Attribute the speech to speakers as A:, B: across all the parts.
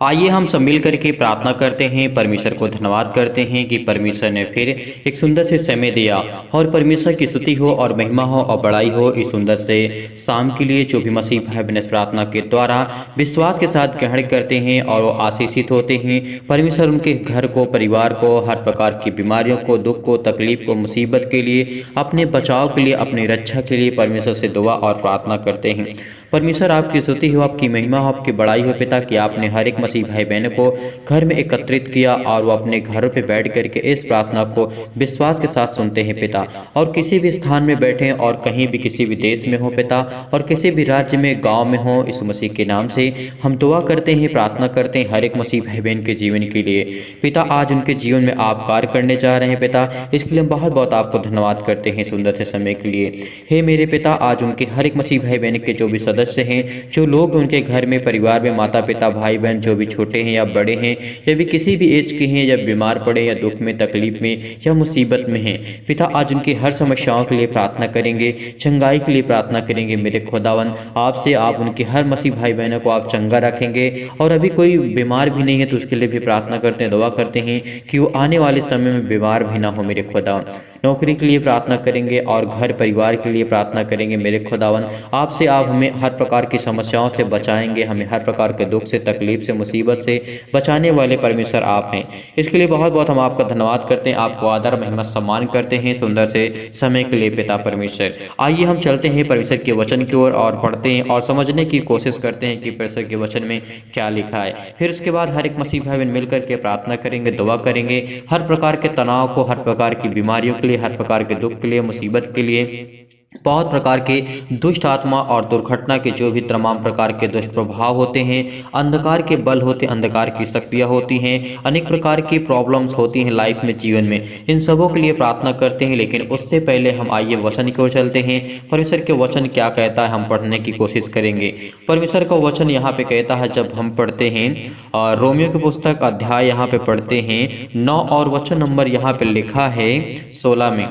A: आइए हम सब मिल करके प्रार्थना करते हैं, परमेश्वर को धन्यवाद करते हैं कि परमेश्वर ने फिर एक सुंदर से समय दिया और परमेश्वर की स्तुति हो और महिमा हो और बड़ाई हो इस सुंदर से शाम के लिए। जो भी मसीह भाई बहन इस प्रार्थना के द्वारा विश्वास के साथ ग्रहण करते हैं और वो आशीषित होते हैं, परमेश्वर उनके घर को, परिवार को, हर प्रकार की बीमारियों को, दुख को, तकलीफ को, मुसीबत के लिए, अपने बचाव के लिए, अपनी रक्षा के लिए परमेश्वर से दुआ और प्रार्थना करते हैं। परमेश्वर आपकी स्तुति हो, आपकी महिमा हो, आपकी बड़ाई हो पिता कि आपने हर एक मसीह भाई बहनों को घर में एकत्रित किया और वो अपने घरों पे बैठ करके इस प्रार्थना को विश्वास के साथ सुनते हैं पिता। और किसी भी स्थान में बैठे और कहीं भी किसी भी देश में हो पिता और किसी भी राज्य में, गांव में हो, इस मसीह के नाम से हम दुआ करते हैं, प्रार्थना करते हैं हर एक मसीह भाई बहन के जीवन के लिए। पिता आज उनके जीवन में आप कार्य करने जा रहे हैं पिता, इसके लिए हम बहुत बहुत आपको धन्यवाद करते हैं सुंदर से समय के लिए। हे मेरे पिता, आज उनके हर एक मसीह भाई बहन के जो भी सदस्य हैं, जो लोग उनके घर में, परिवार में, माता पिता, भाई बहन जो भी छोटे हैं या बड़े हैं या भी किसी भी एज के हैं, या बीमार पड़े या दुख में, तकलीफ में या मुसीबत में हैं पिता, आज उनकी हर समस्याओं के लिए प्रार्थना करेंगे, चंगाई के लिए प्रार्थना करेंगे। मेरे खुदावन आपसे आप उनके हर मसीह भाई बहनों को आप चंगा रखेंगे। और अभी कोई बीमार भी नहीं है तो उसके लिए भी प्रार्थना करते हैं, दुआ करते हैं कि वो आने वाले समय में बीमार भी ना हो मेरे खुदावन। नौकरी के लिए प्रार्थना करेंगे और घर परिवार के लिए प्रार्थना करेंगे मेरे खुदावन। आपसे आप हमें हर प्रकार की समस्याओं से बचाएंगे, हमें हर प्रकार के दुख से, तकलीफ से, मुसीबत से बचाने वाले परमेश्वर आप हैं। इसके लिए बहुत बहुत हम आपका धन्यवाद करते हैं, आपको आदर महिमा सम्मान करते हैं सुंदर से समय के लिए पिता परमेश्वर। आइए हम चलते हैं परमेश्वर के वचन की ओर और पढ़ते हैं और समझने की कोशिश करते हैं कि परमेश्वर के वचन में क्या लिखा है। फिर उसके बाद हर एक मसीह भाई बहन मिलकर के प्रार्थना करेंगे, दुआ करेंगे हर प्रकार के तनाव को, हर प्रकार की बीमारियों के लिए, हर प्रकार के दुख के लिए, मुसीबत के लिए, बहुत प्रकार के दुष्ट आत्मा और दुर्घटना के जो भी तमाम प्रकार के दुष्ट प्रभाव होते हैं, अंधकार के बल होते हैं, अंधकार की शक्तियाँ होती हैं, अनेक प्रकार की प्रॉब्लम्स होती हैं लाइफ में, जीवन में, इन सबों के लिए प्रार्थना करते हैं। लेकिन उससे पहले हम आइए वचन की ओर चलते हैं। परमेश्वर के वचन क्या कहता है हम पढ़ने की कोशिश करेंगे। परमेश्वर का वचन यहाँ पे कहता है, जब हम पढ़ते हैं रोमियो की पुस्तक अध्याय यहाँ पे पढ़ते हैं 9 और वचन नंबर यहाँ पे लिखा है 16 में,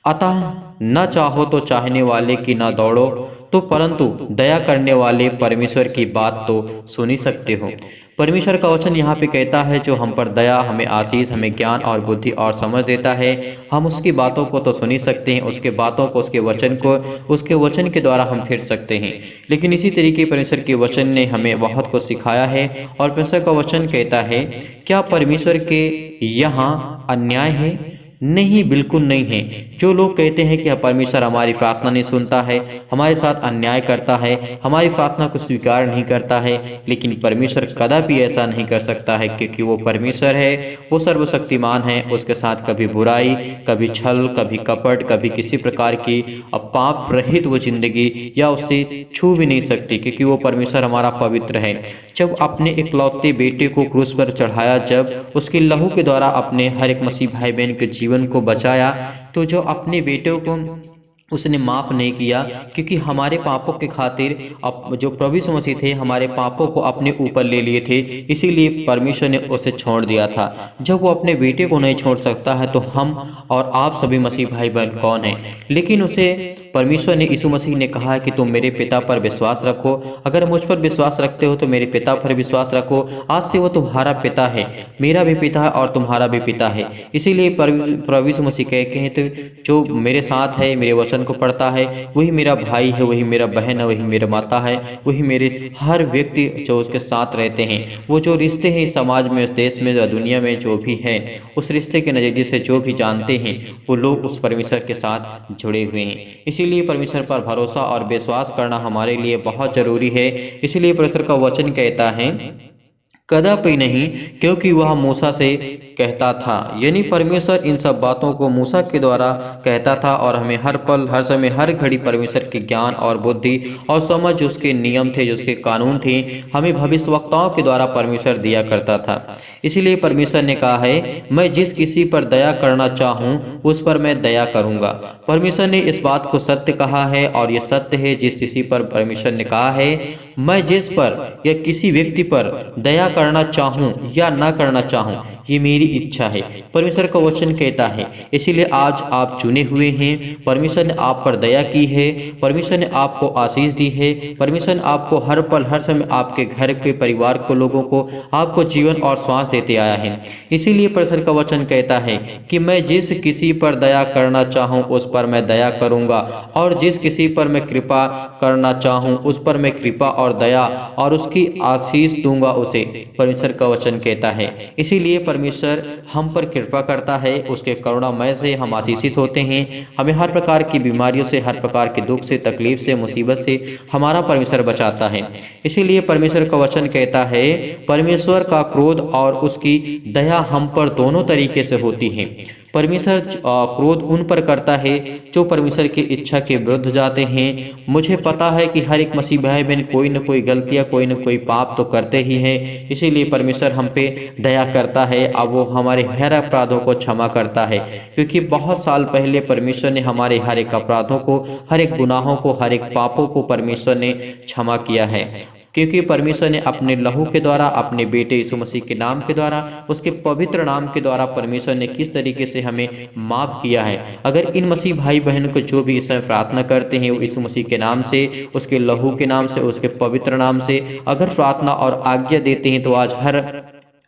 A: अतः न चाहो तो चाहने वाले की न दौड़ो तो, परंतु दया करने वाले परमेश्वर की बात तो सुन ही सकते हो। परमेश्वर का वचन यहाँ पे कहता है जो हम पर दया, हमें आशीष, हमें ज्ञान और बुद्धि और समझ देता है। हम उसकी बातों को तो सुन ही सकते हैं, उसके बातों को, उसके वचन को, उसके वचन के द्वारा हम फिर सकते हैं। लेकिन इसी तरीके परमेश्वर के वचन ने हमें बहुत कुछ सिखाया है। और परमेश्वर का वचन कहता है, क्या परमेश्वर के यहाँ अन्याय है? नहीं, बिल्कुल नहीं है। जो लोग कहते हैं कि परमेश्वर हमारी प्रार्थना नहीं सुनता है, हमारे साथ अन्याय करता है, हमारी प्रार्थना को स्वीकार नहीं करता है, लेकिन परमेश्वर कदापि ऐसा नहीं कर सकता है, क्योंकि वो परमेश्वर है, वो सर्वशक्तिमान है। उसके साथ कभी बुराई, कभी छल, कभी कपट, कभी किसी प्रकार की पाप रहित वो जिंदगी या उससे छू भी नहीं सकती, क्योंकि वो परमेश्वर हमारा पवित्र है। जब अपने इकलौते बेटे को क्रूस पर चढ़ाया, जब उसके लहू के द्वारा अपने हर एक मसीह भाई बहन के जीवन को बचाया, तो जो अपने बेटों को उसने माफ नहीं किया, क्योंकि हमारे पापों के खातिर अब जो प्रभु यीशु मसीह थे हमारे पापों को अपने ऊपर ले लिए थे, इसीलिए परमेश्वर ने उसे छोड़ दिया था। जब वो अपने बेटे को नहीं छोड़ सकता है तो हम और आप सभी मसीह भाई बहन कौन हैं? लेकिन उसे परमेश्वर ने, यीशु मसीह ने कहा है कि तुम मेरे पिता पर विश्वास रखो। अगर मुझ पर विश्वास रखते हो तो मेरे पिता पर विश्वास रखो। आज से वो तुम्हारा पिता है, मेरा भी पिता है और तुम्हारा भी पिता है। इसीलिए प्रभु यीशु मसीह कहते हैं, तो जो मेरे साथ है, मेरे वचन को पढ़ता है, वही मेरा भाई है, वही मेरा बहन है, वही मेरा माता है, वही मेरे हर व्यक्ति जो उसके साथ रहते हैं। वो जो रिश्ते हैं समाज में, इस देश में, दुनिया में जो भी है, उस रिश्ते के नजरिए से जो भी जानते हैं वो लोग उस परमेश्वर के साथ जुड़े हुए हैं। इसीलिए परमेश्वर पर भरोसा और विश्वास करना हमारे लिए बहुत जरूरी है। इसीलिए परमेश्वर का वचन कहता है, कदापि नहीं, क्योंकि वह मूसा से कहता था। यानी परमेश्वर इन सब बातों को मूसा के द्वारा कहता था और हमें हर पल, हर समय, हर घड़ी परमेश्वर के ज्ञान और बुद्धि और समझ, उसके नियम थे, जो उसके कानून थे, हमें भविष्यवक्ताओं के द्वारा परमेश्वर दिया करता था। इसीलिए परमेश्वर ने कहा है, मैं जिस किसी पर दया करना चाहूँ उस पर मैं दया करूँगा। परमेश्वर ने इस बात को सत्य कहा है और ये सत्य है। जिस किसी पर परमेश्वर ने कहा है, मैं जिस पर या किसी व्यक्ति पर दया करना चाहूँ या ना करना चाहूँ, ये मेरी इच्छा है, परमेश्वर का वचन कहता है। इसीलिए आज आप चुने हुए हैं, परमेश्वर ने आप पर दया की है, परमेश्वर ने आपको आशीष दी है, परमेश्वर ने आपको हर पल हर समय आपके घर के परिवार को लोगों को आपको जीवन और श्वास देते आया है। इसीलिए परमेश्वर का वचन कहता है कि मैं जिस किसी पर दया करना चाहूँ उस पर मैं दया करूँगा, और जिस किसी पर मैं कृपा करना चाहूँ उस पर मैं कृपा और दया और उसकी आशीष दूंगा उसे, परमेश्वर का वचन कहता है। इसीलिए परमेश्वर हम पर कृपा करता है, उसके करुणामय से हम आशीषित होते हैं। हमें हर प्रकार की बीमारियों से, हर प्रकार के दुख से, तकलीफ से, मुसीबत से हमारा परमेश्वर बचाता है। इसीलिए परमेश्वर का वचन कहता है परमेश्वर का क्रोध और उसकी दया हम पर दोनों तरीके से होती है। परमेश्वर क्रोध उन पर करता है जो परमेश्वर की इच्छा के विरुद्ध जाते हैं। मुझे पता है कि हर एक मसीह भाई बहन कोई न कोई गलतियां, कोई न कोई पाप तो करते ही हैं। इसीलिए परमेश्वर हम पे दया करता है, अब वो हमारे हर अपराधों को क्षमा करता है, क्योंकि बहुत साल पहले परमेश्वर ने हमारे हर एक अपराधों को, हर एक गुनाहों को, हर एक पापों को परमेश्वर ने क्षमा किया है। क्योंकि परमेश्वर ने अपने लहू के द्वारा, अपने बेटे यीशु मसीह के नाम के द्वारा, उसके पवित्र नाम के द्वारा परमेश्वर ने किस तरीके से हमें माफ किया है। अगर इन मसीह भाई बहनों को जो भी इस समय प्रार्थना करते हैं वो यीशु मसीह के नाम से, उसके लहू के नाम से, उसके पवित्र नाम से अगर प्रार्थना और आज्ञा देते हैं तो आज हर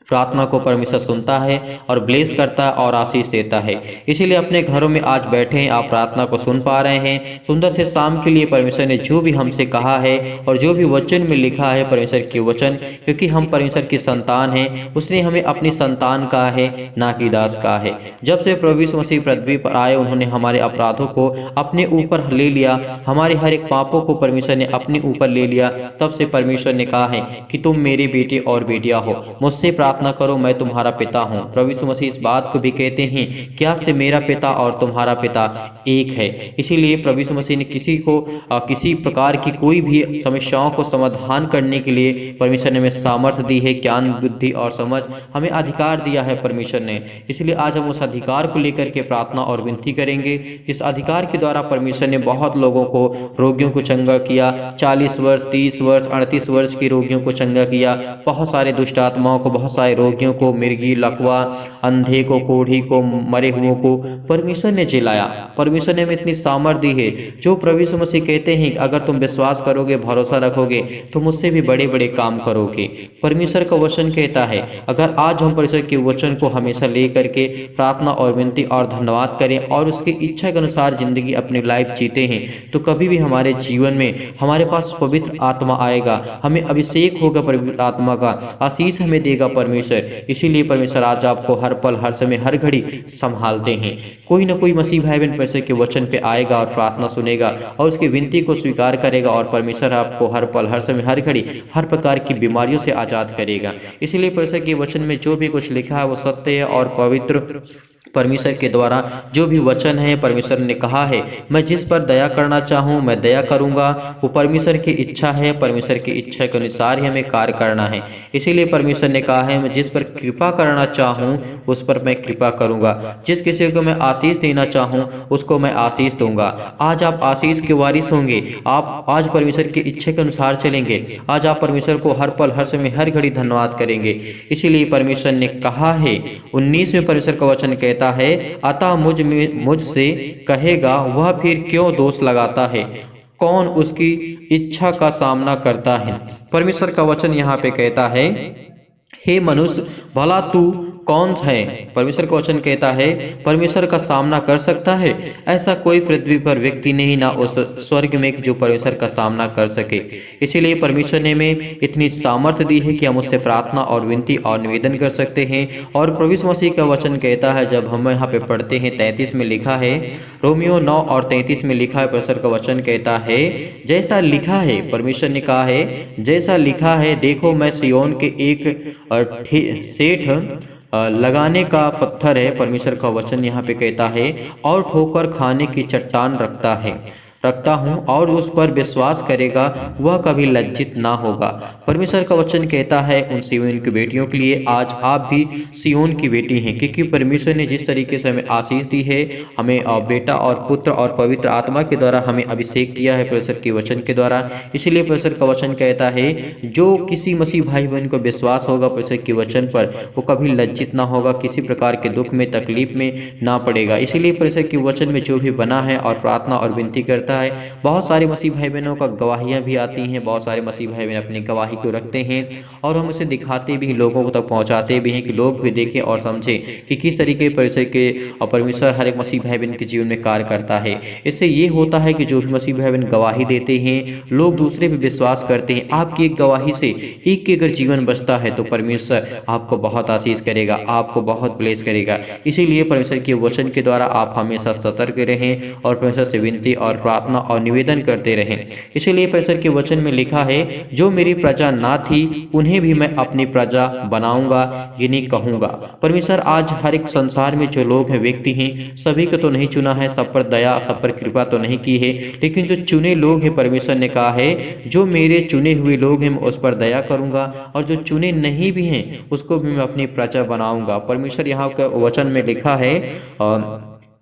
A: प्रार्थना को परमेश्वर सुनता है और ब्लेस करता है और आशीष देता है। इसीलिए अपने घरों में आज बैठे हैं, आप प्रार्थना को सुन पा रहे हैं। सुंदर से शाम के लिए परमेश्वर ने जो भी हमसे कहा है और जो भी वचन में लिखा है, परमेश्वर के वचन, क्योंकि हम परमेश्वर की संतान हैं, उसने हमें अपनी संतान कहा है, ना कि दास कहा है। जब से प्रभु यीशु मसीह पृथ्वी पर आए, उन्होंने हमारे अपराधों को अपने ऊपर ले लिया, हमारे हर एक पापों को परमेश्वर ने अपने ऊपर ले लिया। तब से परमेश्वर ने कहा है कि तुम मेरे बेटे और बेटियां हो, मुझसे प्रार्थना करो, मैं तुम्हारा पिता हूं। प्रभु यीशु मसीह इस बात को भी कहते हैं, क्या से मेरा पिता और तुम्हारा पिता एक है। इसीलिए प्रभु यीशु मसीह ने किसी को किसी प्रकार की कोई भी समस्याओं को समाधान करने के लिए परमेश्वर ने हमें सामर्थ्य दी है, ज्ञान, बुद्धि और समझ हमें अधिकार दिया है परमेश्वर ने। इसलिए आज हम उस अधिकार को लेकर के प्रार्थना और विनती करेंगे। इस अधिकार के द्वारा परमेश्वर ने बहुत लोगों को, रोगियों को चंगा किया। 40 वर्ष, 30 वर्ष, 38 वर्ष के रोगियों को चंगा किया। बहुत सारे दुष्ट आत्माओं को, बहुत सारे रोगियों को, मिर्गी, लकवा, अंधे को, कोढ़ी को, मरे हुओं को परमेश्वर ने जिलाया। परमेश्वर ने हमें इतनी सामर्थ्य दी है। जो प्रभु यीशु मसीह कहते हैं कि अगर तुम विश्वास करोगे, भरोसा रखोगे तो मुझसे भी बड़े बड़े काम करोगे। परमेश्वर का वचन कहता है अगर आज हम परमेश्वर के वचन को हमेशा लेकर के प्रार्थना और विनती और धन्यवाद करें और उसकी इच्छा के अनुसार जिंदगी अपनी लाइफ जीते हैं तो कभी भी हमारे जीवन में हमारे पास पवित्र आत्मा आएगा, हमें अभिषेक होगा पवित्र आत्मा का, आशीष हमें देगा परमेश्वर। इसीलिए परमेश्वर आज आपको हर पल, हर समय, हर घड़ी संभालते हैं। कोई ना कोई मसीह भाई बहन परमेश्वर के वचन पे आएगा और प्रार्थना सुनेगा और उसकी विनती को स्वीकार करेगा और परमेश्वर आपको हर पल, हर समय, हर घड़ी, हर प्रकार की बीमारियों से आजाद करेगा। इसीलिए परमेश्वर के वचन में जो भी कुछ लिखा है वो सत्य है और पवित्र। परमेश्वर के द्वारा जो भी वचन है, परमेश्वर ने कहा है मैं जिस पर दया करना चाहूँ मैं दया करूँगा। वो परमेश्वर की इच्छा है, परमेश्वर की इच्छा के अनुसार ही हमें कार्य करना है। इसीलिए परमेश्वर ने कहा है मैं जिस पर कृपा करना चाहूँ उस पर मैं कृपा करूँगा, जिस किसी को मैं आशीष देना चाहूँ उसको मैं आशीष दूंगा। आज आप आशीष के वारिस होंगे। आप आज परमेश्वर की इच्छा के अनुसार चलेंगे। आज आप परमेश्वर को हर पल, हर समय, हर घड़ी धन्यवाद करेंगे। इसीलिए परमेश्वर ने कहा है 19 में परमेश्वर का वचन कहता है अतः मुझसे कहेगा वह फिर क्यों दोष लगाता है, कौन उसकी इच्छा का सामना करता है। परमेश्वर का वचन यहाँ पे कहता है हे मनुष्य भला तू कौन है। परमेश्वर का वचन कहता है परमेश्वर का सामना कर सकता है। ऐसा कोई पृथ्वी पर व्यक्ति नहीं, ना उस स्वर्ग में जो परमेश्वर का सामना कर सके। इसीलिए परमेश्वर ने हमें इतनी सामर्थ्य दी है कि हम उससे प्रार्थना और विनती और निवेदन कर सकते हैं। और प्रभु यीशु मसीह का वचन कहता है, जब हम यहाँ पे पढ़ते हैं 33 में लिखा है, रोमियो 9 और 33 में लिखा है, परमेश्वर का वचन कहता है जैसा लिखा है, परमेश्वर ने कहा है जैसा लिखा है, देखो मैं सिय्योन के एक सेठ लगाने का पत्थर है। परमेश्वर का वचन यहाँ पे कहता है और ठोकर खाने की चट्टान रखता है। रखता हूँ और उस पर विश्वास करेगा वह कभी लज्जित ना होगा। परमेश्वर का वचन कहता है उन सिय्योन की बेटियों के लिए, आज आप भी सिय्योन की बेटी हैं, क्योंकि परमेश्वर ने जिस तरीके से हमें आशीष दी है, हमें बेटा और पुत्र और पवित्र आत्मा के द्वारा हमें अभिषेक किया है परमेश्वर के वचन के द्वारा। इसलिए परमेश्वर का वचन कहता है जो किसी मसीह भाई बहन को विश्वास होगा परमेश्वर के वचन पर, वो कभी लज्जित ना होगा, किसी प्रकार के दुख में तकलीफ में ना पड़ेगा। इसीलिए परमेश्वर के वचन में जो भी बना है और प्रार्थना और विनती करता है, बहुत सारे मसीह भाई बहनों का गवाहियाँ भी आती हैं, बहुत सारे मसीह भाई बहन अपनी गवाही को रखते हैं और हम उसे दिखाते भी, लोगों तक पहुँचाते भी हैं कि लोग भी देखें और समझें कि किस तरीके परमेश्वर के और परमेश्वर हर एक मसीह भाई बहन के जीवन में कार्य करता है। इससे ये होता है कि जो भी मसीह भाई बहन गवाही देते हैं, लोग दूसरे पे विश्वास करते हैं। आपकी एक गवाही से एक के अगर जीवन बचता है तो परमेश्वर आपको बहुत आशीष करेगा, आपको बहुत ब्लेस करेगा। इसीलिए परमेश्वर के वचन के द्वारा आप हमेशा सतर्क रहें और परमेश्वर से विनती और प्रार्थना और निवेदन करते रहें। इसीलिए परमेश्वर के वचन में लिखा है जो मेरी प्रजा ना थी उन्हें भी मैं अपनी प्रजा बनाऊंगा, ये नहीं कहूँगा। परमेश्वर आज हर एक संसार में जो लोग हैं, व्यक्ति हैं, सभी को तो नहीं चुना है, सब पर दया सब पर कृपा तो नहीं की है, लेकिन जो चुने लोग हैं, परमेश्वर ने कहा है जो मेरे चुने हुए लोग हैं मैं उस पर दया करूंगा और जो चुने नहीं भी हैं उसको भी मैं अपनी प्रजा बनाऊंगा। परमेश्वर यहाँ का वचन में लिखा है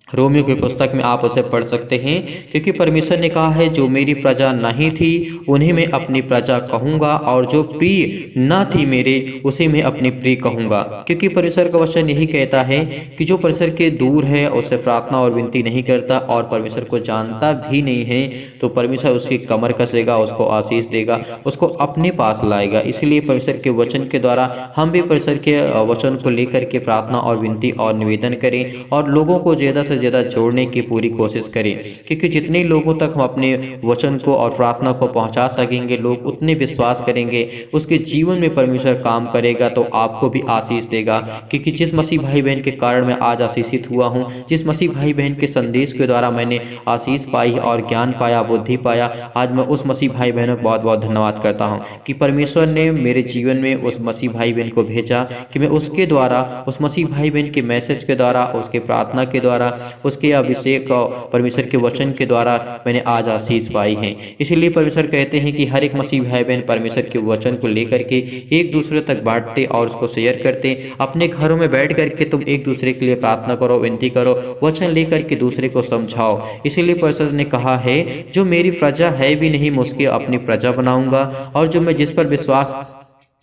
A: रोमियो की पुस्तक में आप उसे पढ़ सकते हैं, क्योंकि परमेश्वर ने कहा है जो मेरी प्रजा नहीं थी उन्हें मैं अपनी प्रजा कहूँगा और जो प्रिय न थी मेरे उसे मैं अपनी प्रिय कहूँगा। क्योंकि परमेश्वर का वचन यही कहता है कि जो परमेश्वर के दूर है, उससे प्रार्थना और विनती नहीं करता और परमेश्वर को जानता भी नहीं है, तो परमेश्वर उसकी कमर कसेगा, उसको आशीष देगा, उसको अपने पास लाएगा। इसलिए परमेश्वर के वचन के द्वारा हम भी परमेश्वर के वचन को लेकर के प्रार्थना और विनती और निवेदन करें और लोगों को ज़्यादा से ज़्यादा जोड़ने की पूरी कोशिश करें, क्योंकि जितने लोगों तक हम अपने वचन को और प्रार्थना को पहुंचा सकेंगे, लोग उतने विश्वास करेंगे, उसके जीवन में परमेश्वर काम करेगा तो आपको भी आशीष देगा। क्योंकि जिस मसीह भाई बहन के कारण मैं आज आशीषित हुआ हूं, जिस मसीह भाई बहन के संदेश के द्वारा मैंने आशीष पाई और ज्ञान पाया, बुद्धि पाया, आज मैं उस मसीह भाई बहनों को बहुत बहुत धन्यवाद करता हूँ कि परमेश्वर ने मेरे जीवन में उस मसीह भाई बहन को भेजा कि मैं उसके द्वारा, उस मसीह भाई बहन के मैसेज के द्वारा, उसके प्रार्थना के द्वारा, उसके अभिषेक और परमेश्वर के वचन के द्वारा मैंने आज आशीष पाई है। इसीलिए परमेश्वर कहते हैं कि हर एक मसीह भाई बहन परमेश्वर के वचन को लेकर के एक दूसरे तक बांटते और उसको शेयर करते। अपने घरों में बैठ करके तुम एक दूसरे के लिए प्रार्थना करो, विनती करो, वचन लेकर के दूसरे को समझाओ। इसीलिए परमेश्वर ने कहा है जो मेरी प्रजा है भी नहीं मैं उसकी अपनी प्रजा बनाऊंगा और जो मैं जिस पर विश्वास,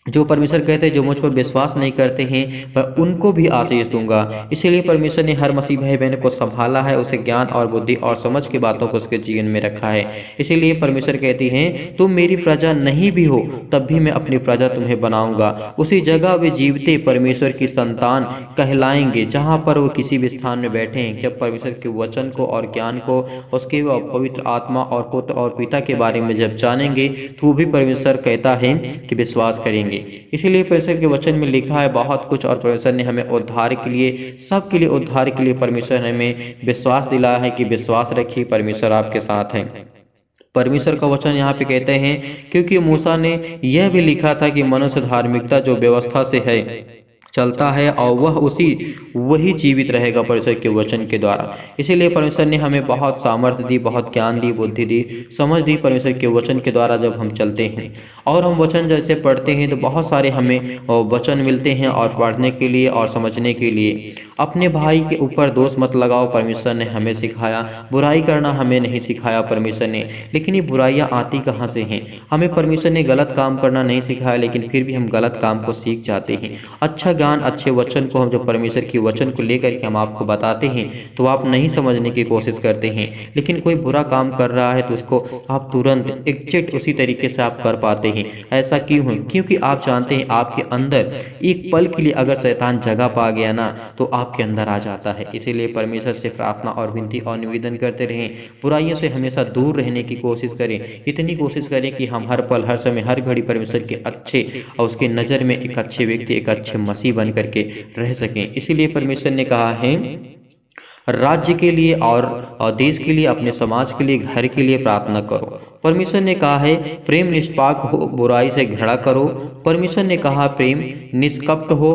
A: जो परमेश्वर कहते हैं जो मुझ पर विश्वास नहीं करते हैं मैं उनको भी आशीष दूंगा। इसीलिए परमेश्वर ने हर मसीह भाई बहन को संभाला है, उसे ज्ञान और बुद्धि और समझ की बातों को उसके जीवन में रखा है। इसीलिए परमेश्वर कहती हैं तुम मेरी प्रजा नहीं भी हो तब भी मैं अपनी प्रजा तुम्हें बनाऊंगा। उसी जगह वे जीवते परमेश्वर की संतान कहलाएंगे जहाँ पर वो किसी भी स्थान में बैठे हैं। जब परमेश्वर के वचन को और ज्ञान को, उसके पवित्र आत्मा और पुत्र और पिता के बारे में जब जानेंगे तो वो भी परमेश्वर कहता है कि विश्वास करेंगे। इसीलिए परमेश्वर के वचन में लिखा है बहुत कुछ और परमेश्वर ने हमें उद्धार के लिए, सबके लिए उद्धार के लिए परमेश्वर ने हमें विश्वास दिलाया है कि विश्वास रखिए, परमेश्वर आपके साथ है। परमेश्वर का वचन यहाँ पे कहते हैं क्योंकि मूसा ने यह भी लिखा था कि मनुष्य धार्मिकता जो व्यवस्था से है चलता है और वह वही जीवित रहेगा परमेश्वर के वचन के द्वारा। इसीलिए परमेश्वर ने हमें बहुत सामर्थ्य दी, बहुत ज्ञान दी, बुद्धि दी, समझ दी परमेश्वर के वचन के द्वारा। जब हम चलते हैं और हम वचन जैसे पढ़ते हैं तो बहुत सारे हमें वचन मिलते हैं और पढ़ने के लिए और समझने के लिए। अपने भाई के ऊपर दोष मत लगाओ, परमेश्वर ने हमें सिखाया। बुराई करना हमें नहीं सिखाया परमेश्वर ने, लेकिन ये बुराइयां आती कहाँ से हैं? हमें परमेश्वर ने गलत काम करना नहीं सिखाया, लेकिन फिर भी हम गलत काम को सीख जाते हैं। अच्छा ज्ञान, अच्छे वचन को हम जब परमेश्वर के वचन को लेकर के हम आपको बताते हैं तो आप नहीं समझने की कोशिश करते हैं, लेकिन कोई बुरा काम कर रहा है तो उसको आप तुरंत एग्जैक्ट उसी तरीके से आप कर पाते हैं। ऐसा क्यों है? क्योंकि आप जानते हैं आपके अंदर एक पल के लिए अगर शैतान जगह पा गया ना तो आपके अंदर आ जाता है। इसीलिए परमेश्वर से प्रार्थना और विनती और निवेदन करते रहें, बुराइयों से हमेशा दूर रहने की कोशिश करें। इतनी कोशिश करें कि हम हर पल, हर समय, हर घड़ी परमेश्वर के अच्छे और उसके नज़र में एक अच्छे व्यक्ति, एक अच्छे मसीह बन करके रह सकें। इसीलिए परमेश्वर ने कहा है राज्य के लिए और देश के लिए, अपने समाज के लिए, घर के लिए प्रार्थना करो। परमेश्वर ने कहा है प्रेम निष्पाक हो, बुराई से घृणा करो। परमेश्वर ने कहा प्रेम निष्कपट हो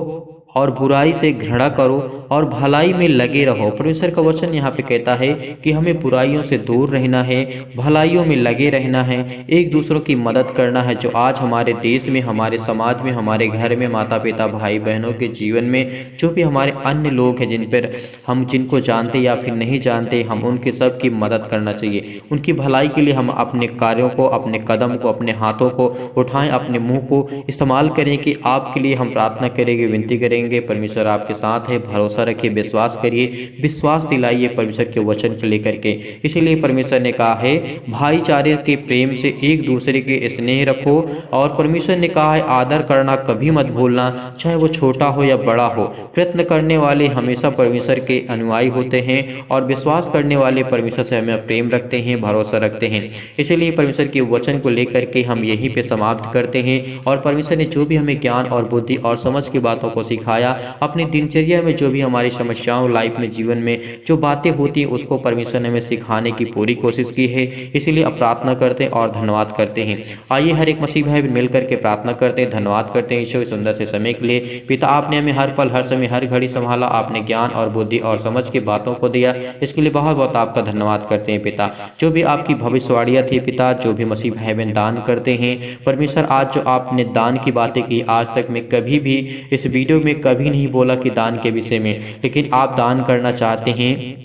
A: और बुराई से घृणा करो और भलाई में लगे रहो। परमेश्वर का वचन यहाँ पे कहता है कि हमें बुराइयों से दूर रहना है, भलाइयों में लगे रहना है, एक दूसरों की मदद करना है। जो आज हमारे देश में, हमारे समाज में, हमारे घर में, माता पिता भाई बहनों के जीवन में जो भी हमारे अन्य लोग हैं, जिन पर हम जिनको जानते या फिर नहीं जानते, हम उनके सब की मदद करना चाहिए। उनकी भलाई के लिए हम अपने कार्यों को, अपने कदम को, अपने हाथों को उठाएं, अपने मुंह को इस्तेमाल करें कि आपके लिए हम प्रार्थना करेंगे, विनती करेंगे। परमेश्वर आपके साथ है, भरोसा रखिए, विश्वास करिए, विश्वास दिलाइए परमेश्वर के वचन को लेकर के। इसीलिए परमेश्वर ने कहा है भाईचारे के प्रेम से एक दूसरे के स्नेह रखो, और परमेश्वर ने कहा है आदर करना कभी मत भूलना, चाहे वो छोटा हो या बड़ा हो। प्रयत्न करने वाले हमेशा परमेश्वर के अनुयायी होते हैं, और विश्वास करने वाले परमेश्वर से हमें प्रेम रखते हैं, भरोसा रखते हैं। इसीलिए परमेश्वर के वचन को लेकर के हम यहीं पे समाप्त करते हैं। और परमेश्वर ने जो भी हमें ज्ञान और बुद्धि और समझ की बातों को सिखाया, अपनी दिनचर्या में जो भी हमारी समस्याओं, लाइफ में, जीवन में जो बातें होती हैं, उसको परमेश्वर ने हमें सिखाने की पूरी कोशिश की है। इसीलिए अब प्रार्थना करते हैं और धन्यवाद करते हैं। आइए हर एक मसीह भाई मिल करके प्रार्थना करते हैं, धन्यवाद करते हैं ईश्वर सुंदर से समय के लिए। पिता, आपने हमें हर पल, हर समय, हर घड़ी संभाला, आपने ज्ञान और बुद्धि और समझ की बातों को दिया, इसके लिए बहुत बहुत आपका धन्यवाद करते हैं पिता। जो भी आपकी भविष्यवाणियाँ थी पिता, जो भी मसीह भाई बहन दान करते हैं परमेश्वर, आज जो आपने दान की बातें की, आज तक मैं कभी भी इस वीडियो में कभी नहीं बोला कि दान के विषय में, लेकिन आप दान करना चाहते हैं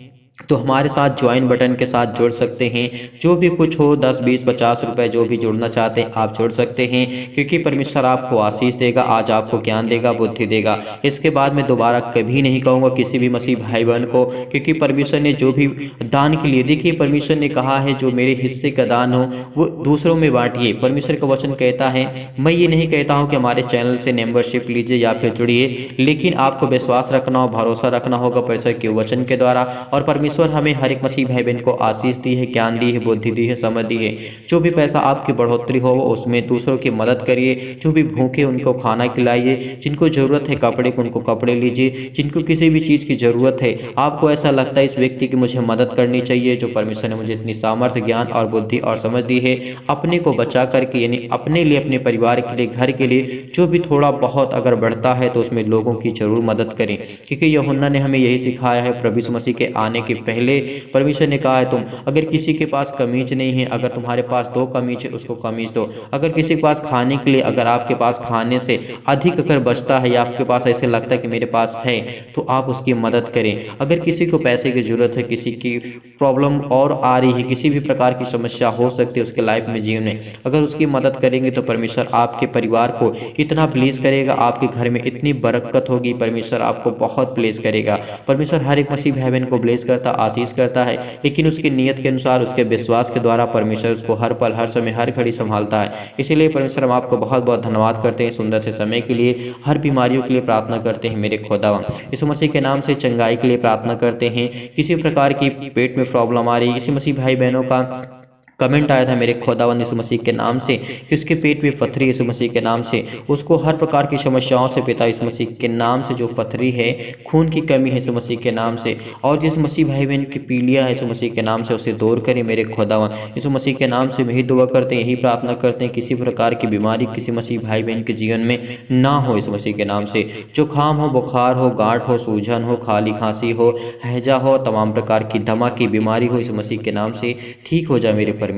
A: तो हमारे साथ ज्वाइन बटन के साथ जुड़ सकते हैं। जो भी कुछ हो 10, 20, 50 रुपए जो भी जुड़ना चाहते हैं आप जुड़ सकते हैं, क्योंकि परमेश्वर आपको आशीष देगा, आज आपको ज्ञान देगा, बुद्धि देगा। इसके बाद मैं दोबारा कभी नहीं कहूँगा किसी भी मसीह भाई बहन को, क्योंकि परमेश्वर ने जो भी दान के लिए, देखिए परमेश्वर ने कहा है जो मेरे हिस्से का दान हो वो दूसरों में बांटिए। परमेश्वर का वचन कहता है, मैं ये नहीं कहता हूँ कि हमारे चैनल से मेंबरशिप लीजिए या फिर जुड़िए, लेकिन आपको विश्वास रखना हो, भरोसा रखना होगा परमेश्वर के वचन के द्वारा। और परमेश्वर हमें हर एक मसीह भाई बहन को आशीष दी है, ज्ञान दी है, बुद्धि दी है, समझ दी है। जो भी पैसा आपकी बढ़ोतरी हो उसमें दूसरों की मदद करिए। जो भी भूखे उनको खाना खिलाइए, जिनको जरूरत है कपड़े को उनको कपड़े लीजिए, जिनको किसी भी चीज़ की जरूरत है, आपको ऐसा लगता है इस व्यक्ति की मुझे मदद करनी चाहिए, जो परमेश्वर ने मुझे इतनी सामर्थ्य, ज्ञान और बुद्धि और समझ दी है, अपने को बचा करके, यानी अपने लिए, अपने परिवार के लिए, घर के लिए जो भी थोड़ा बहुत अगर बढ़ता है तो उसमें लोगों की जरूर मदद करें। क्योंकि यूहन्ना ने हमें यही सिखाया है, प्रभु यीशु मसीह के आने के पहले परमेश्वर ने कहा है तुम अगर किसी के पास कमीज नहीं है, अगर तुम्हारे पास 2 कमीज है उसको कमीज दो। अगर किसी के पास खाने के लिए, अगर आपके पास खाने से अधिक अगर बचता है या आपके पास ऐसे लगता है कि मेरे पास है, तो आप उसकी मदद करें। अगर किसी को पैसे की जरूरत है, किसी की प्रॉब्लम और आ रही है, किसी भी प्रकार की समस्या हो सकती है उसके लाइफ में, जीवन में, अगर उसकी मदद करेंगे तो परमेश्वर आपके परिवार को इतना ब्लेस करेगा, आपके घर में इतनी बरकत होगी, परमेश्वर आपको बहुत ब्लेस करेगा। परमेश्वर हर एक मसीह भाई बहन को ब्लेस करता, आशीष करता है, लेकिन उसकी नियत के अनुसार, उसके विश्वास के द्वारा परमेश्वर उसको हर पल, हर समय, हर घड़ी संभालता है। इसीलिए परमेश्वर हम आपको बहुत बहुत धन्यवाद करते हैं सुंदर से समय के लिए। हर बीमारियों के लिए प्रार्थना करते हैं मेरे खुदावन, यीशु मसीह के नाम से चंगाई के लिए प्रार्थना करते हैं। किसी प्रकार की पेट में प्रॉब्लम आ रही है, किसी मसीह भाई बहनों का कमेंट आया था मेरे खुदावंद यीशु मसीह के नाम से कि उसके पेट में पथरी, यीशु मसीह के नाम से उसको हर प्रकार की समस्याओं से पिता यीशु मसीह के नाम से, जो पथरी है, खून की कमी है यीशु मसीह के नाम से, और जिस मसीह भाई बहन की पीलिया है यीशु मसीह के नाम से उसे दूर करें मेरे खुदावंद यीशु मसीह के नाम से। यही दुआ करते हैं, यही प्रार्थना करते हैं, किसी प्रकार की बीमारी किसी मसीह भाई बहन के जीवन में ना हो यीशु मसीह के नाम से। जुकाम हो, बुखार हो, गांठ हो, सूजन हो, खाली खांसी हो, हैजा हो, तमाम प्रकार की दमा की बीमारी हो यीशु मसीह के नाम से ठीक हो जाए मेरे परमेश्वर।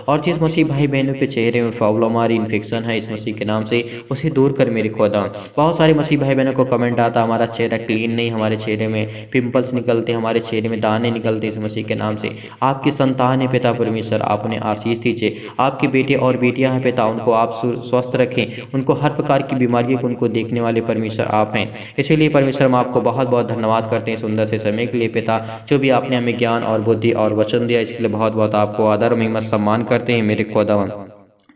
A: और जिस मसीह भाई बहनों के चेहरे में प्रॉब्लम आ रही, इन्फेक्शन है इस मसीह के नाम से, उसे दूर कर मेरे खुदा। बहुत सारे मसीह भाई बहनों को कमेंट आता हमारा चेहरा क्लीन नहीं, हमारे चेहरे में पिंपल्स निकलते, हमारे चेहरे में दाने निकलते इस मसीह के नाम से। आपकी संतान है पिता परमेश्वर, आप उन्हें आशीष दीजिए। आपके बेटे और बेटियां हैं पिता, उनको आप स्वस्थ रखें, उनको हर प्रकार की बीमारियों को उनको देखने वाले परमेश्वर आप हैं। इसीलिए परमेश्वर हम आपको बहुत बहुत धन्यवाद करते हैं सुंदर से समय के लिए पिता। जो भी आपने हमें ज्ञान और बुद्धि और वचन दिया, इसके लिए बहुत बहुत आपको आदर, महिमा, सम्मान करते हैं मेरे खुदावन।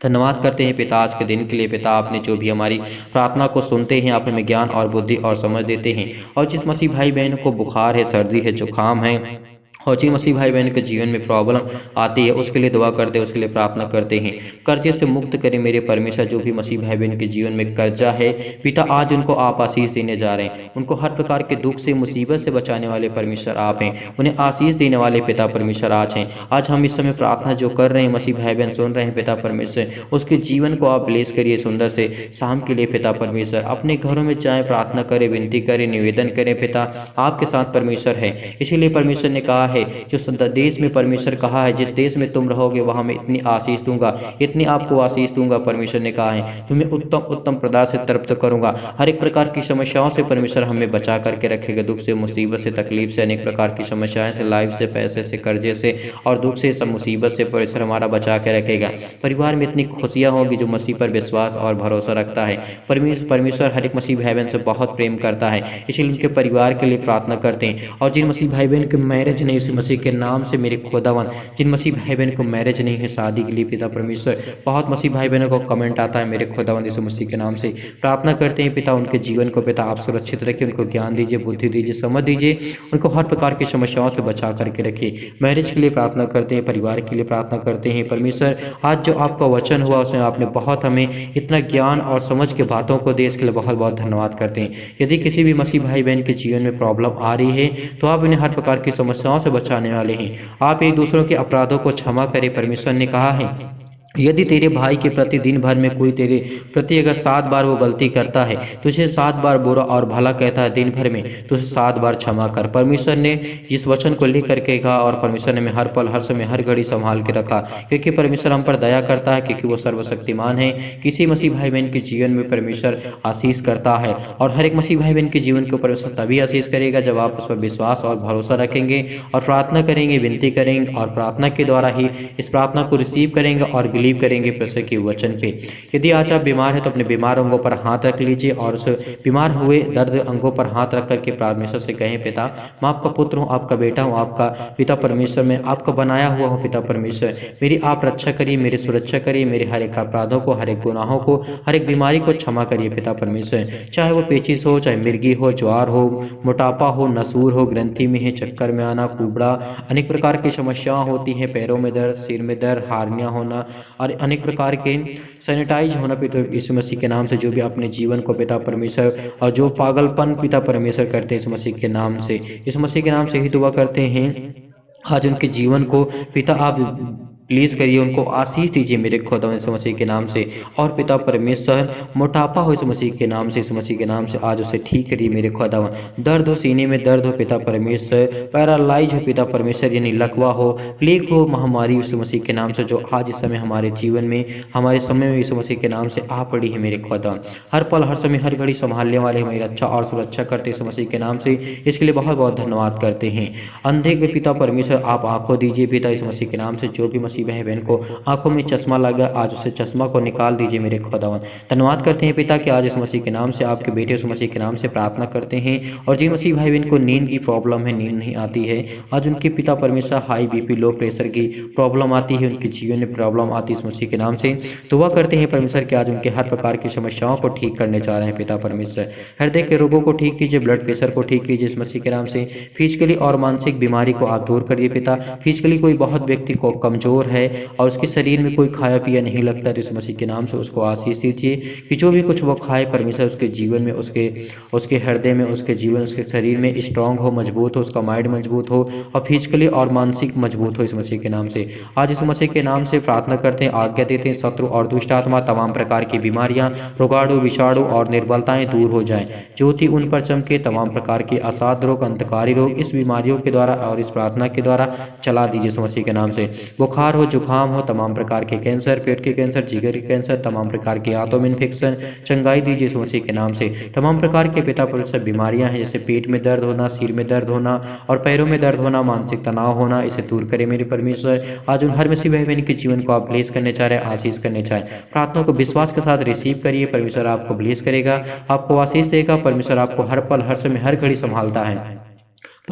A: धन्यवाद करते हैं पिता आज के दिन के लिए पिता। आपने जो भी हमारी प्रार्थना को सुनते हैं, आप हमें ज्ञान और बुद्धि और समझ देते हैं। और जिस मसीह भाई बहन को बुखार है, सर्दी है, जुकाम है, और जिन मसीह भाई बहन के जीवन में प्रॉब्लम आती है उसके लिए दुआ करते हैं, उसके लिए प्रार्थना करते हैं। कर्जे से मुक्त करें मेरे परमेश्वर। जो भी मसीह भाई बहन के जीवन में कर्जा है पिता, आज उनको आप आशीष देने जा रहे हैं। उनको हर प्रकार के दुख से, मुसीबत से बचाने वाले परमेश्वर आप हैं। उन्हें आशीष देने वाले पिता परमेश्वर आज हैं। आज हम इस समय प्रार्थना जो कर रहे हैं, मसीह भाई बहन सुन रहे हैं पिता परमेश्वर, उसके जीवन को आप ब्लेस करिए सुंदर से शाम के लिए पिता परमेश्वर। अपने घरों में जाएँ, प्रार्थना करें, विनती करें, निवेदन करें पिता, आपके साथ परमेश्वर है। इसीलिए परमेश्वर ने कहा है, जो देश में परमेश्वर कहा है, जिस देश में तुम रहोगे वहाँ मैं इतनी आशीष दूंगा, इतनी आपको आशीष दूंगा। परमेश्वर ने कहा है तुम्हें उत्तम उत्तम प्रदा से तृप्त करूंगा। हर एक प्रकार की समस्याओं से परमेश्वर हमें बचा करके रखेगा, दुख से, मुसीबत से, तकलीफ से, अनेक प्रकार की समस्याएं से, लाइफ से, पैसे से, कर्जे से और दुख से, सब मुसीबत से परमेश्वर हमारा बचा के रखेगा। परिवार में इतनी खुशियाँ होंगी जो मसीह पर विश्वास और भरोसा रखता है। परमेश्वर हर एक मसीह भाई बहन से बहुत प्रेम करता है, इसलिए उनके परिवार के लिए प्रार्थना करते हैं। और जिन मसीह भाई बहन के मैरिज नहीं, मसीह के नाम से मेरे खुदावन, जिन मसीह भाई बहन को मैरिज नहीं है शादी के लिए पिता परमेश्वर, बहुत मसीह भाई बहनों को कमेंट आता है, मेरे खुदावन यीशु मसीह के नाम से प्रार्थना करते हैं पिता, उनके जीवन को पिता आप सुरक्षित रखिए, उनको ज्ञान दीजिए, बुद्धि दीजिए, समझ दीजिए, उनको हर प्रकार की समस्याओं से बचा करके रखिए। मैरिज के लिए प्रार्थना करते हैं, परिवार के लिए प्रार्थना करते हैं परमेश्वर। आज जो आपका वचन हुआ उसमें आपने बहुत हमें इतना ज्ञान और समझ के बातों को दे, इसके लिए बहुत बहुत धन्यवाद करते हैं। यदि किसी भी मसीह भाई बहन के जीवन में प्रॉब्लम आ रही है तो आप उन्हें हर प्रकार की समस्याओं से बचाने वाले हैं। आप एक दूसरों के अपराधों को क्षमा करें। परमेश्वर ने कहा है, यदि तेरे भाई के प्रति दिन भर में कोई तेरे प्रति अगर 7 बार वो गलती करता है, तुझे 7 बार बुरा और भला कहता है दिन भर में, तो उसे 7 बार क्षमा कर। परमेश्वर ने इस वचन को लिख करके कहा और परमेश्वर ने हमें हर पल, हर समय, हर घड़ी संभाल के रखा, क्योंकि परमेश्वर हम पर दया करता है, क्योंकि वो सर्वशक्तिमान है। किसी मसीह भाई बहन के जीवन में परमेश्वर आशीष करता है और हर एक मसीह भाई बहन के जीवन को परमेश्वर तभी आशीष करेगा जब आप उस पर विश्वास और भरोसा रखेंगे और प्रार्थना करेंगे, विनती करेंगे और प्रार्थना के द्वारा ही इस प्रार्थना को रिसीव करेंगे और बिलीव करेंगे परमेश्वर के वचन पे। यदि आज आप बीमार हैं तो अपने बीमार अंगों पर हाथ रख लीजिए और उस बीमार हुए दर्द अंगों पर हाथ रख करके परमेश्वर से कहें, पिता मैं आपका पुत्र हूँ, आपका बेटा हूँ, आपका पिता परमेश्वर, मैं आपका बनाया हुआ हूँ पिता परमेश्वर, मेरी आप रक्षा करिए, मेरी सुरक्षा करिए, मेरे हर एक अपराधों को, हर एक गुनाहों को, हर एक बीमारी को क्षमा करिए पिता परमेश्वर। चाहे वो पेचिश हो, चाहे मिर्गी हो, ज्वार हो, मोटापा हो, नसूर हो, ग्रंथि में है, चक्कर में आना, कुबड़ा, अनेक प्रकार की समस्याएं होती हैं, पैरों में दर्द, सिर में दर्द, हार्निया होना और अनेक प्रकार के सैनिटाइज होना पिता यीशु मसीह के नाम से, जो भी अपने जीवन को पिता परमेश्वर और जो पागलपन पिता परमेश्वर करते हैं इस मसीह के नाम से, इस मसीह के नाम से ही दुआ करते हैं। आज उनके जीवन को पिता आप प्लीज़ करिए, उनको आशीष दीजिए मेरे खुदा यीशु मसीह के नाम से। और पिता परमेश्वर मोटापा हो इस मसीह के नाम से, इस मसीह के नाम से आज उसे ठीक करिए मेरे खुदा। दर्द हो, सीने में दर्द हो पिता परमेश्वर, पैरालाइज हो पिता परमेश्वर, यानी लकवा हो, प्लेग हो, महामारी यीशु मसीह के नाम से जो आज इस समय हमारे जीवन में, हमारे समय में यीशु मसीह के नाम से आ पड़ी है मेरे खुदा। हर पल, हर समय, हर घड़ी संभालने वाले हमारी रक्षा और सुरक्षा करते यीशु मसीह के नाम से, इसके लिए बहुत बहुत धन्यवाद करते हैं। अंधे के पिता परमेश्वर आप आंखों दीजिए पिता इस मसीह के नाम से। जो भी मसीह भाई बहन को आंखों में चश्मा लगा, आज उसे चश्मा को निकाल दीजिए मेरे खुदावन। धन्यवाद करते हैं पिता कि आज इस मसीह के नाम से, आपके बेटे इस मसीह के नाम से प्रार्थना करते हैं। और जिन मसीह भाई बहन को नींद की प्रॉब्लम है, नींद नहीं आती है, आज उनके पिता परमेश्वर हाई बीपी, लो प्रेशर की प्रॉब्लम आती है, उनके जीवन में प्रॉब्लम आती है इस मसीह के नाम से, दुआ करते हैं परमेश्वर कि आज उनके हर प्रकार की समस्याओं को ठीक करने जा रहे हैं पिता परमेश्वर। हृदय के रोगों को ठीक कीजिए, ब्लड प्रेशर को ठीक कीजिए इस मसीह के नाम से। फिजिकली और मानसिक बीमारी को आप दूर करिए पिता। फिजिकली कोई बहुत व्यक्ति को कमजोर है और उसके शरीर में कोई खाया पिया नहीं लगता, तो इस मसीह के नाम से उसको आशीष दीजिए कि जो भी कुछ वो खाए परमेश्वर उसके जीवन में, उसके हृदय में, उसके जीवन, उसके शरीर में स्ट्रांग हो, मजबूत हो, उसका माइंड मजबूत हो और फिजिकली और मानसिक मजबूत हो इस मसीह के नाम से। आज इस मसीह के नाम से प्रार्थना करते हैं, आज्ञा देते हैं, शत्रु और दुष्ट आत्मा, तमाम प्रकार की बीमारियां, रोगाणु, विषाणु और निर्बलताएं दूर हो जाएं। ज्योति उन पर चमके, तमाम प्रकार की असाध रोग, अंतकारी रोग इस बीमारियों के द्वारा और इस प्रार्थना के द्वारा चला दीजिए इस मसीह के नाम से। बुखार हो, जुकाम हो, तमाम प्रकार के कैंसर, पेट के कैंसर, जिगर के कैंसर, तमाम प्रकार के आंतों इन्फेक्शन चंगाई दीजिए इस मसीह के नाम से। तमाम प्रकार के पिता परमेश्वर बीमारियां हैं, जैसे पेट में दर्द होना, सिर में दर्द होना और पैरों में दर्द होना, मानसिक तनाव होना, इसे दूर करें मेरे परमेश्वर। आज उन हर मसीह भाई बहन के जीवन को आप ब्लेस करने चाह रहे हैं, आशीष करने चाहें। प्रार्थना को विश्वास के साथ रिसीव करिए, परमेश्वर आपको ब्लेस करेगा, आपको आशीष देगा। परमेश्वर आपको हर पल, हर समय, हर घड़ी संभालता है।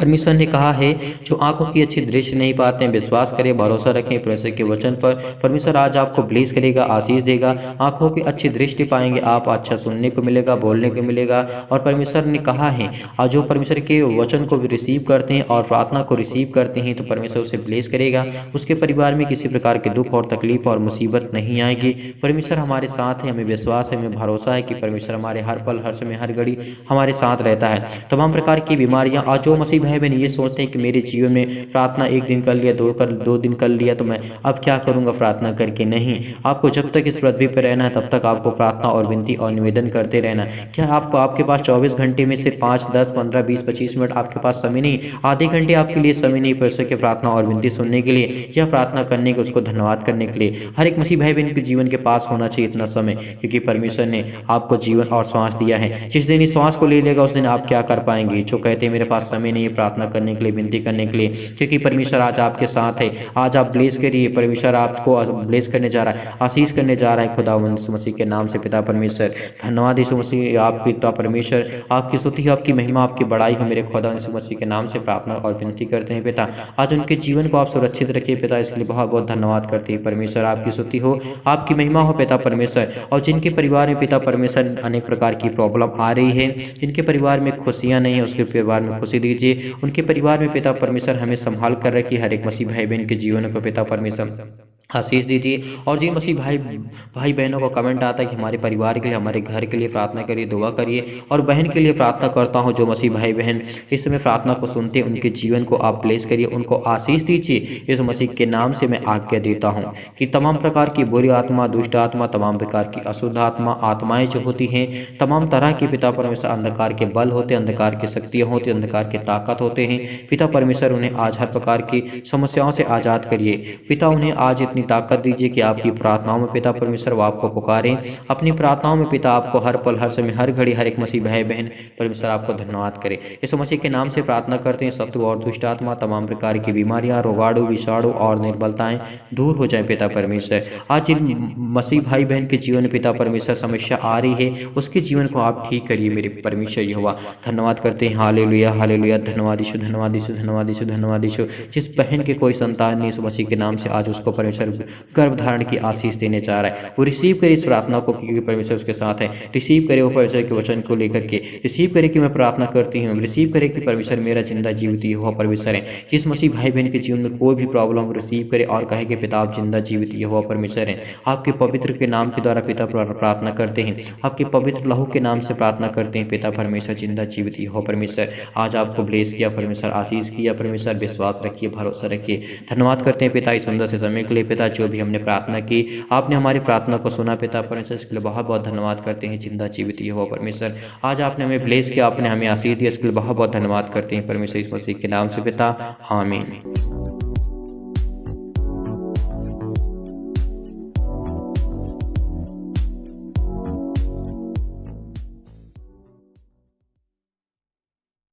A: परमेश्वर ने कहा है, जो आंखों की अच्छी दृष्टि नहीं पाते हैं, विश्वास करें, भरोसा रखें परमेश्वर के वचन पर। परमेश्वर आज आपको ब्लेस करेगा, आशीष देगा। आंखों की अच्छी दृष्टि पाएंगे आप, अच्छा सुनने को मिलेगा, बोलने को मिलेगा। और परमेश्वर ने कहा है, और जो परमेश्वर के वचन को रिसीव करते हैं और प्रार्थना को रिसीव करते हैं, तो परमेश्वर उसे ब्लेस करेगा। उसके परिवार में किसी प्रकार के दुख और तकलीफ और मुसीबत नहीं आएगी। परमेश्वर हमारे साथ है, हमें विश्वास है, हमें भरोसा है कि परमेश्वर हमारे हर पल, हर समय, हर घड़ी हमारे साथ रहता है। तमाम प्रकार की बीमारियां, आज जो मसीह भाई बहन ये सोचते हैं कि मेरे जीवन में प्रार्थना एक दिन कर लिया, दो दिन कर लिया, तो मैं अब क्या करूंगा प्रार्थना करके। नहीं, आपको जब तक इस पृथ्वी पर रहना है तब तक आपको प्रार्थना और विनती और निवेदन करते रहना। क्या आपको आपके पास 24 घंटे में से 5, 10, 15, 20, 25 मिनट आपके पास समय नहीं, आधे घंटे आपके लिए समय नहीं परमेश्वर की प्रार्थना और विनती सुनने के लिए, या प्रार्थना करने के, उसको धन्यवाद करने के लिए? हर एक मसीह भाई बहन के जीवन के पास होना चाहिए इतना समय, क्योंकि परमेश्वर ने आपको जीवन और श्वास दिया है। जिस दिन इस श्वास को ले लेगा उस दिन आप क्या कर पाएंगे? जो कहते हैं मेरे पास समय नहीं है प्रार्थना करने के लिए, विनती करने के लिए, क्योंकि परमेश्वर आज आपके साथ है। आज आप ब्लेस करिए, परमेश्वर आपको ब्लेस करने जा रहा है, आशीष करने जा रहा है। खुदा यीशु मसीह के नाम से पिता परमेश्वर, धन्यवाद यीशु मसीह, आप पिता परमेश्वर, आपकी स्तुति, आपकी महिमा, आपकी बड़ाई हो। मेरे खुदा यीशु मसीह के नाम से प्रार्थना और विनती करते हैं पिता, आज उनके जीवन को आप सुरक्षित रखिए पिता, इसके लिए बहुत बहुत धन्यवाद करते हैं परमेश्वर। आपकी स्तुति हो, आपकी महिमा हो पिता परमेश्वर। और जिनके परिवार में पिता परमेश्वर अनेक प्रकार की प्रॉब्लम आ रही है, जिनके परिवार में खुशियां नहीं है, उसके परिवार में खुशी दीजिए। उनके परिवार में पिता परमेश्वर हमें संभाल कर रखिए। हर एक मसीह भाई बहन के जीवन को पिता परमेश्वर आशीष दीजिए। और जिन मसीह भाई बहनों को कमेंट आता है कि हमारे परिवार के लिए, हमारे घर के लिए प्रार्थना करिए, दुआ करिए, और बहन के लिए प्रार्थना करता हूं, जो मसीह भाई बहन इस समय प्रार्थना को सुनते हैं, उनके जीवन को आप ब्लेस करिए, उनको आशीष दीजिए। यीशु मसीह के नाम से मैं आज्ञा देता हूं कि तमाम प्रकार की बुरी आत्मा, दुष्ट आत्मा, तमाम प्रकार की अशुद्ध आत्मा, आत्माएं जो होती हैं, तमाम तरह के पिता परमेश्वर अंधकार के बल होते, अंधकार की शक्तियाँ होती, अंधकार के ताकत होते हैं पिता परमेश्वर, उन्हें आज हर प्रकार की समस्याओं से आज़ाद करिए पिता। उन्हें आज इतनी ताकत दीजिए कि आपकी प्रार्थनाओं में पिता परमेश्वर वो आपको पुकारें, अपनी प्रार्थनाओं में पिता आपको हर पल, हर समय, हर घड़ी, हर एक मसीह भाई बहन परमेश्वर आपको धन्यवाद करे। इस मसीह के नाम से प्रार्थना करते हैं, शत्रु और दुष्ट आत्मा, तमाम प्रकार की बीमारियां, रोगाणु, विषाणु और निर्बलताएं दूर हो जाए पिता परमेश्वर। आज जिन मसीह भाई बहन के जीवन में पिता परमेश्वर समस्या आ रही है, उसके जीवन को आप ठीक करिए मेरे परमेश्वर यहोवा। धन्यवाद करते हैं, हालेलुया हालेलुया, धन्यवाद यीशु, धन्यवाद यीशु, धन्यवाद यीशु, धन्यवाद यीशु। जिस बहन के कोई संतान नहीं, इस मसीह के नाम से आज उसको परमेश्वर गर्भ धारण की आशीष देने जा रहा है। वो रिसीव करे इस प्रार्थना को, क्योंकि परमेश्वर उसके साथ है। रिसीव करे वो परमेश्वर के वचन को लेकर के, रिसीव करे कि मैं प्रार्थना करती हूँ, रिसीव करे कि परमेश्वर मेरा जिंदा जीवित यहोवा परमेश्वर है। जिस मसीह भाई बहन के जीवन में कोई भी प्रॉब्लम रिसीव करे और कहे कि पिता आप जिंदा जीवित यहोवा परमेश्वर है। आपके पवित्र के नाम के द्वारा पिता प्रार्थना करते हैं, आपके पवित्र लहू के नाम से प्रार्थना करते हैं पिता परमेश्वर, जिंदा जीवित यहोवा परमेश्वर। आज आपको ब्लेस किया परमेश्वर, आशीष किया परमेश्वर। विश्वास रखिए, भरोसा रखिए। धन्यवाद करते हैं पिता इस सुंदर से समय के लिए पिता, जो भी हमने प्रार्थना की, आपने हमारी प्रार्थना को सुना पिता परमेश्वर, इसके लिए बहुत बहुत धन्यवाद करते हैं जिंदा जीवित यहोवा परमेश्वर। आज आपने हमें ब्लेस किया, आपने हमें आशीष दिया, इसके लिए बहुत बहुत धन्यवाद करते हैं परमेश्वर, इस मसीह के नाम से पिता, आमीन।